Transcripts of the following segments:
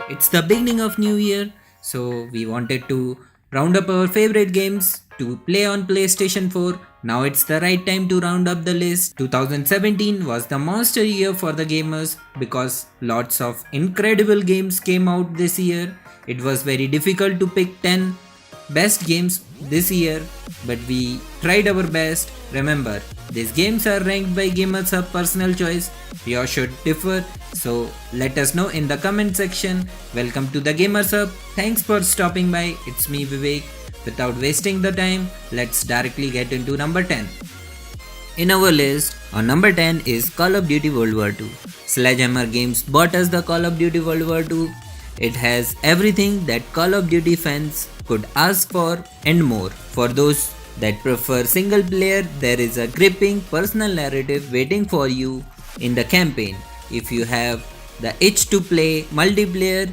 It's the beginning of new year, so we wanted to round up our favorite games to play on PlayStation 4. Now it's the right time to round up the list. 2017 was the monster year for the gamers because lots of incredible games came out this year. It was very difficult to pick 10 best games this year, but we tried our best. Remember, these games are ranked by Gamers Hub personal choice. Yours should differ, so let us know in the comment section. Welcome to the Gamers Hub. Thanks for stopping by. It's me Vivek. Without wasting the time, let's directly get into number 10. In our list, on number 10 is Call of Duty World War II. Sledgehammer Games bought us the Call of Duty World War II. It has everything that Call of Duty fans could ask for and more. For those that prefer single player, there is a gripping personal narrative waiting for you in the campaign. If you have the itch to play multiplayer,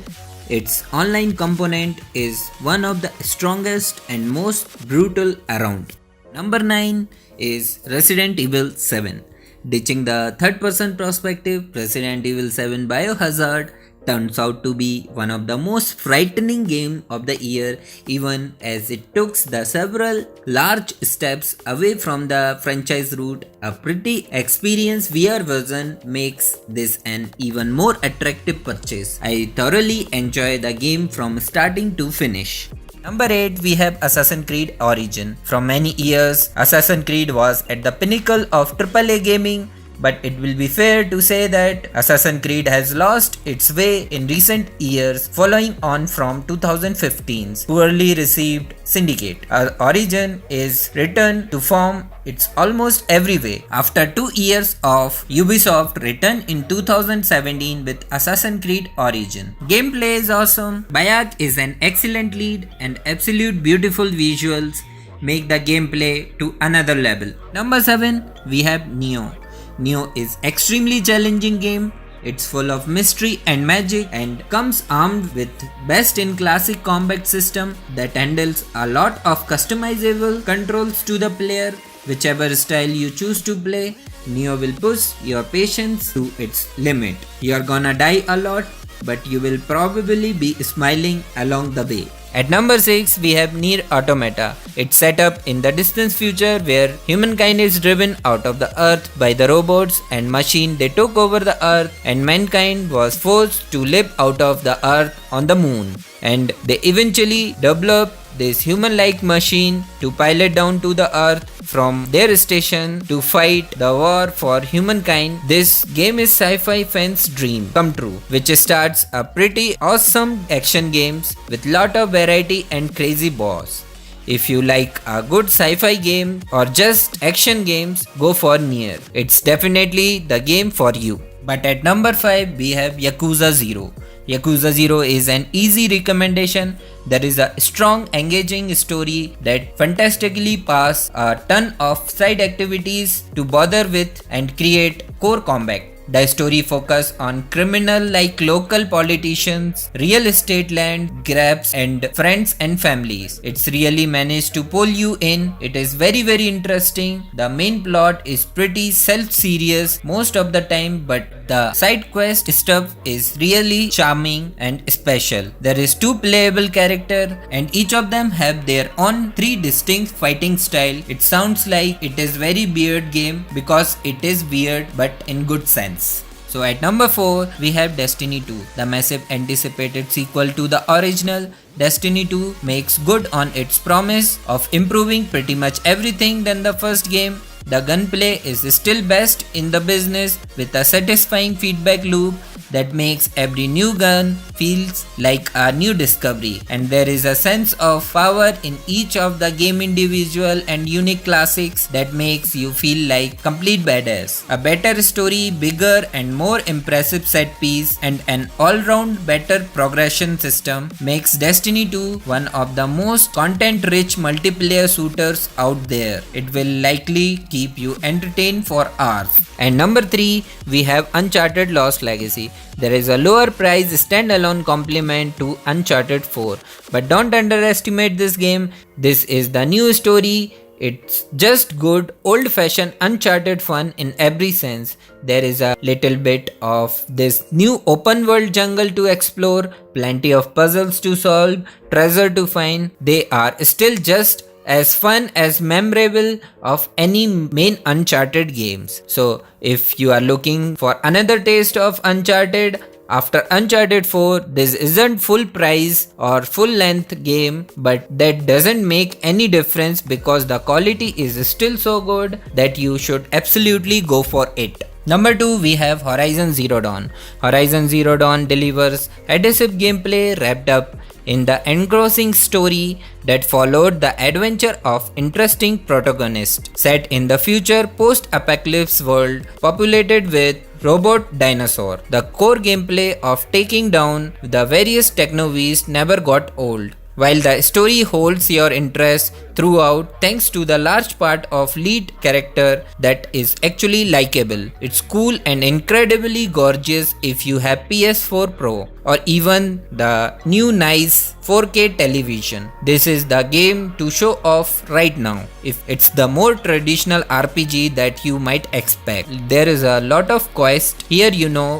its online component is one of the strongest and most brutal around. Number 9 is Resident Evil 7. Ditching the third person perspective, Resident Evil 7 Biohazard turns out to be one of the most frightening games of the year, even as it took the several large steps away from the franchise route. A pretty experienced VR version makes this an even more attractive purchase. I thoroughly enjoy the game from starting to finish. Number 8, we have Assassin's Creed Origin. From many years, Assassin's Creed was at the pinnacle of AAA gaming, but it will be fair to say that Assassin's Creed has lost its way in recent years following on from 2015's poorly received Syndicate. Origin is returned to form its almost every way. After 2 years of Ubisoft return in 2017 with Assassin's Creed Origin. Gameplay is awesome, Bayek is an excellent lead and absolute beautiful visuals make the gameplay to another level. Number 7, we have Neo. Neo is extremely challenging game. It's full of mystery and magic and comes armed with best in classic combat system that handles a lot of customizable controls to the player. Whichever style you choose to play, Neo will push your patience to its limit. You're gonna die a lot, but you will probably be smiling along the way. At number 6, we have Nier Automata. It's set up in the distant future where humankind is driven out of the earth by the robots and machine. They took over the earth and mankind was forced to live out of the earth on the moon. And they eventually developed this human-like machine to pilot down to the earth from their station to fight the war for humankind. This game is sci-fi fans' dream come true, which starts a pretty awesome action games with lot of variety and crazy boss. If you like a good sci-fi game or just action games, go for Nier. It's definitely the game for you. But at number 5, we have Yakuza 0. Yakuza 0 is an easy recommendation. There is a strong, engaging story that fantastically pass a ton of side activities to bother with and create core combat. The story focus on criminal like local politicians, real estate land grabs and friends and families. It's really managed to pull you in. It is very interesting. The main plot is pretty self-serious most of the time, but the side quest stuff is really charming and special. There is 2 playable characters and each of them have their own 3 distinct fighting style. It sounds like it is very weird game because it is weird but in good sense. So at number 4, we have Destiny 2, the massive anticipated sequel to the original. Destiny 2 makes good on its promise of improving pretty much everything than the first game. The gunplay is still best in the business with a satisfying feedback loop that makes every new gun feels like a new discovery, and there is a sense of power in each of the game individual and unique classics that makes you feel like complete badass. A better story, bigger and more impressive set piece and an all-round better progression system makes Destiny 2 one of the most content-rich multiplayer shooters out there. It will likely keep you entertained for hours. And number 3, we have Uncharted Lost Legacy. There is a lower price standalone complement to Uncharted 4, but don't underestimate this game. This is the new story It's just good, old fashioned, uncharted fun in every sense. There is a little bit of this new open world jungle to explore, plenty of puzzles to solve, treasure to find. They are still just as fun as memorable of any main Uncharted games. So if you are looking for another taste of Uncharted, after Uncharted 4, this isn't full price or full length game, but that doesn't make any difference because the quality is still so good that you should absolutely go for it. Number 2, we have Horizon Zero Dawn. Horizon Zero Dawn delivers adhesive gameplay wrapped up in the engrossing story that followed the adventure of interesting protagonists set in the future post-apocalypse world populated with robot dinosaur. The core gameplay of taking down the various techno beasts never got old. While the story holds your interest throughout thanks to the large part of lead character that is actually likable. It's cool and incredibly gorgeous if you have PS4 Pro or even the new nice 4K television. This is the game to show off right now. If it's the more traditional RPG that you might expect. There is a lot of quest here,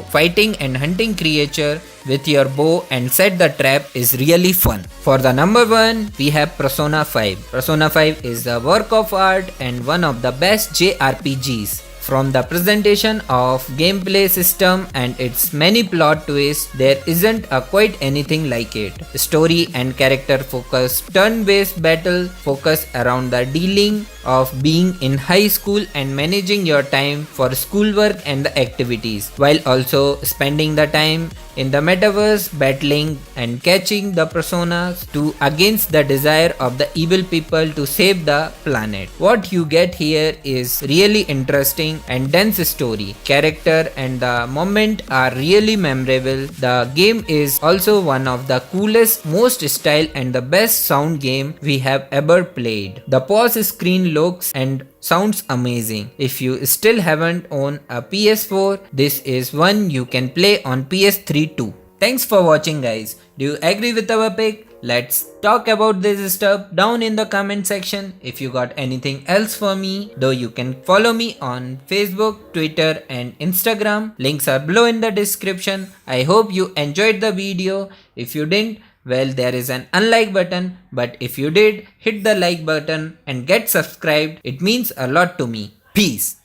fighting and hunting creature with your bow and set the trap is really fun. For the number 1, we have Persona 5. Persona 5 is a work of art and one of the best JRPGs. From the presentation of gameplay system and its many plot twists, there isn't quite anything like it. Story and character focus, turn-based battle focus around the dealing of being in high school and managing your time for schoolwork and the activities, while also spending the time in the metaverse battling and catching the personas to against the desire of the evil people to save the planet. What you get here is really interesting and dense story. Character and the moment are really memorable. The game is also one of the coolest, most style and the best sound game we have ever played. The pause screen looks and sounds amazing. If you still haven't owned a PS4, this is one you can play on PS3 too. Thanks for watching, guys. Do you agree with our pick? Let's talk about this stuff down in the comment section. If you got anything else for me, though, you can follow me on Facebook, Twitter and Instagram. Links are below in the description. I hope you enjoyed the video. If you didn't, well, there is an unlike button, but if you did, hit the like button and get subscribed. It means a lot to me. Peace.